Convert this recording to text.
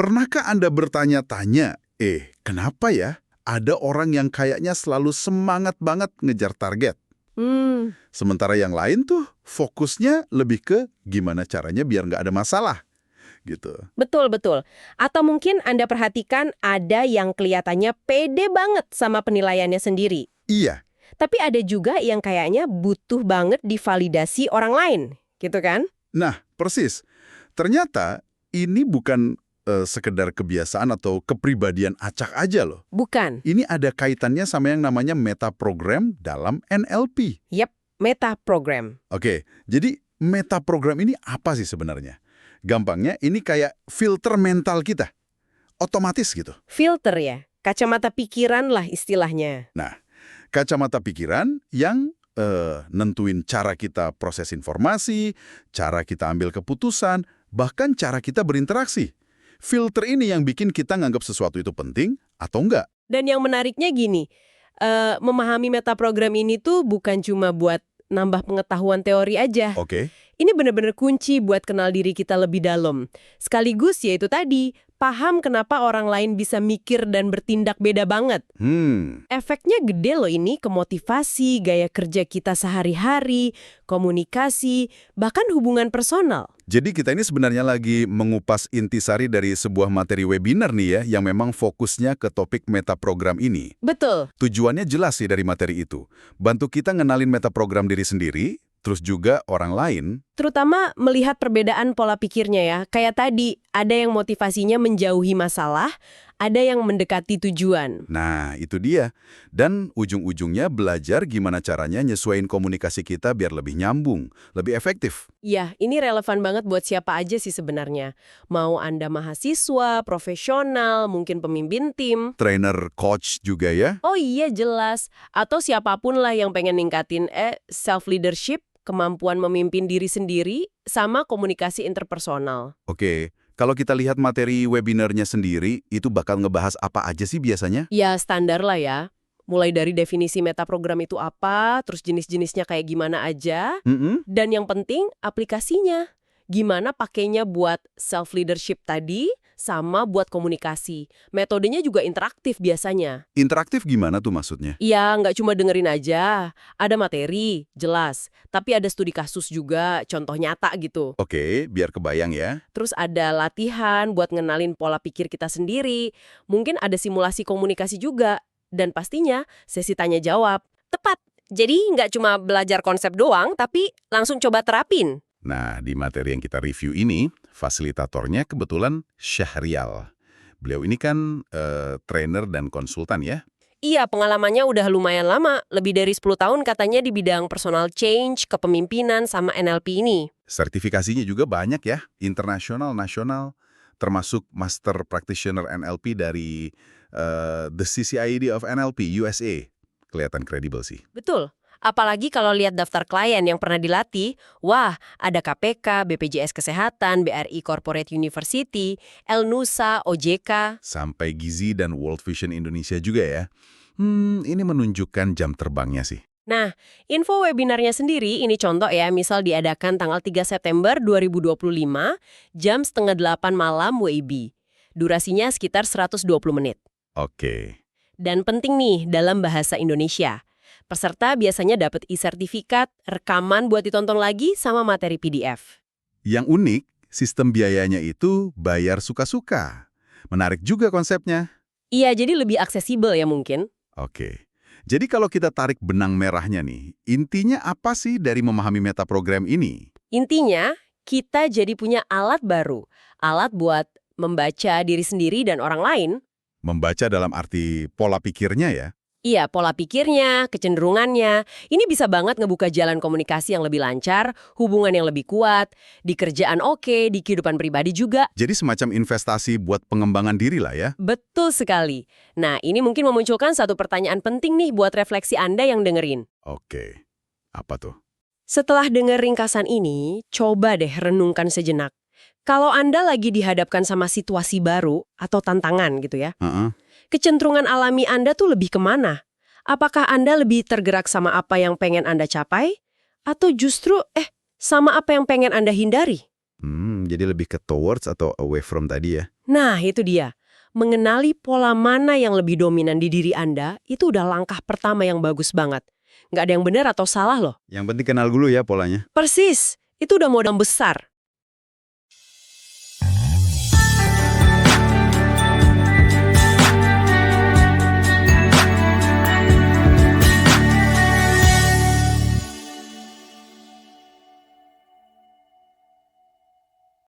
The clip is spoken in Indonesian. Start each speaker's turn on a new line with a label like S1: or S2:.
S1: Pernahkah Anda bertanya-tanya, kenapa ya ada orang yang kayaknya selalu semangat banget ngejar target? Sementara yang lain tuh fokusnya lebih ke gimana caranya biar nggak ada masalah, gitu.
S2: Betul. Atau mungkin Anda perhatikan ada yang kelihatannya pede banget sama penilaiannya sendiri.
S1: Iya,
S2: Tapi ada juga yang kayaknya butuh banget divalidasi orang lain, gitu kan?
S1: nah persis. Ternyata ini bukan sekedar kebiasaan atau kepribadian acak aja loh.
S2: Bukan.
S1: Ini ada kaitannya sama yang namanya metaprogram dalam NLP.
S2: Yap, meta program.
S1: Oke, jadi metaprogram ini apa sih sebenarnya? Gampangnya ini kayak filter mental kita. Otomatis gitu.
S2: Filter ya, kacamata pikiran lah istilahnya.
S1: Nah, kacamata pikiran yang nentuin cara kita proses informasi, cara kita ambil keputusan, bahkan cara kita berinteraksi. Filter ini yang bikin kita nganggap sesuatu itu penting atau enggak.
S2: Dan yang menariknya gini, memahami meta program ini tuh bukan cuma buat nambah pengetahuan teori aja.
S1: Oke.
S2: Ini benar-benar kunci buat kenal diri kita lebih dalam. Sekaligus yaitu tadi, paham kenapa orang lain bisa mikir dan bertindak beda banget. Efeknya gede loh ini ke motivasi, gaya kerja kita sehari-hari, komunikasi, bahkan hubungan personal.
S1: Jadi kita ini sebenarnya lagi mengupas intisari dari sebuah materi webinar nih ya, yang memang fokusnya ke topik metaprogram ini.
S2: Betul.
S1: Tujuannya jelas sih dari materi itu. Bantu kita ngenalin metaprogram diri sendiri, terus juga orang lain.
S2: Terutama melihat perbedaan pola pikirnya ya. Kayak tadi, ada yang motivasinya menjauhi masalah, ada yang mendekati tujuan.
S1: Nah, itu dia. Dan ujung-ujungnya belajar gimana caranya nyesuaiin komunikasi kita biar lebih nyambung, lebih efektif.
S2: Ya, ini relevan banget buat siapa aja sih sebenarnya. Mau Anda mahasiswa, profesional, mungkin pemimpin tim.
S1: Trainer, coach juga ya.
S2: Oh iya, jelas. Atau siapapun lah yang pengen ningkatin self-leadership, kemampuan memimpin diri sendiri, sama komunikasi interpersonal.
S1: Oke, kalau kita lihat materi webinarnya sendiri, itu bakal ngebahas apa aja sih biasanya?
S2: Ya, standar lah ya. Mulai dari definisi metaprogram itu apa, terus jenis-jenisnya kayak gimana aja, dan yang penting aplikasinya. Gimana pakainya buat self-leadership tadi, sama buat komunikasi. Metodenya juga interaktif biasanya.
S1: Interaktif gimana tuh maksudnya?
S2: Iya, nggak cuma dengerin aja. Ada materi, jelas. Tapi ada studi kasus juga, contoh nyata gitu.
S1: Oke, biar kebayang ya.
S2: Terus ada latihan buat ngenalin pola pikir kita sendiri. Mungkin ada simulasi komunikasi juga. Dan pastinya sesi tanya jawab. Tepat. Jadi nggak cuma belajar konsep doang, tapi langsung coba terapin.
S1: Nah, di materi yang kita review ini, fasilitatornya kebetulan Syahrial. Beliau ini kan trainer dan konsultan ya.
S2: Iya, pengalamannya udah lumayan lama. Lebih dari 10 tahun katanya di bidang personal change, kepemimpinan, sama NLP ini.
S1: Sertifikasinya juga banyak ya, internasional, nasional, termasuk Master Practitioner NLP dari The CCID of NLP, USA. Kelihatan kredibel sih.
S2: Betul. Apalagi kalau lihat daftar klien yang pernah dilatih, wah, ada KPK, BPJS Kesehatan, BRI Corporate University, El-Nusa, OJK.
S1: Sampai Gizi dan World Vision Indonesia juga ya. Ini menunjukkan jam terbangnya sih.
S2: Nah, info webinarnya sendiri, ini contoh ya, misal diadakan tanggal 3 September 2025, jam 7:30 malam WIB. Durasinya sekitar 120 menit.
S1: Oke.
S2: Dan penting nih, dalam bahasa Indonesia. Peserta biasanya dapat e-sertifikat, rekaman buat ditonton lagi, sama materi PDF.
S1: Yang unik, sistem biayanya itu bayar suka-suka. Menarik juga konsepnya.
S2: Iya, jadi lebih aksesibel ya mungkin.
S1: Oke. Jadi kalau kita tarik benang merahnya nih, intinya apa sih dari memahami metaprogram ini?
S2: Intinya, kita jadi punya alat baru. Alat buat membaca diri sendiri dan orang lain.
S1: Membaca dalam arti pola pikirnya ya.
S2: Iya, pola pikirnya, kecenderungannya. Ini bisa banget ngebuka jalan komunikasi yang lebih lancar, hubungan yang lebih kuat, di kerjaan oke, di kehidupan pribadi juga.
S1: Jadi semacam investasi buat pengembangan diri lah ya.
S2: Betul sekali. Nah, ini mungkin memunculkan satu pertanyaan penting nih buat refleksi Anda yang dengerin.
S1: Oke. Apa tuh?
S2: Setelah denger ringkasan ini, coba deh renungkan sejenak. Kalau Anda lagi dihadapkan sama situasi baru atau tantangan gitu ya, kecenderungan alami Anda tuh lebih kemana? Apakah Anda lebih tergerak sama apa yang pengen Anda capai? Atau justru, sama apa yang pengen Anda hindari?
S1: Jadi lebih ke towards atau away from tadi ya?
S2: Nah, itu dia. Mengenali pola mana yang lebih dominan di diri Anda, itu udah langkah pertama yang bagus banget. Nggak ada yang benar atau salah loh.
S1: Yang penting kenal dulu ya polanya.
S2: Persis, itu udah modal besar.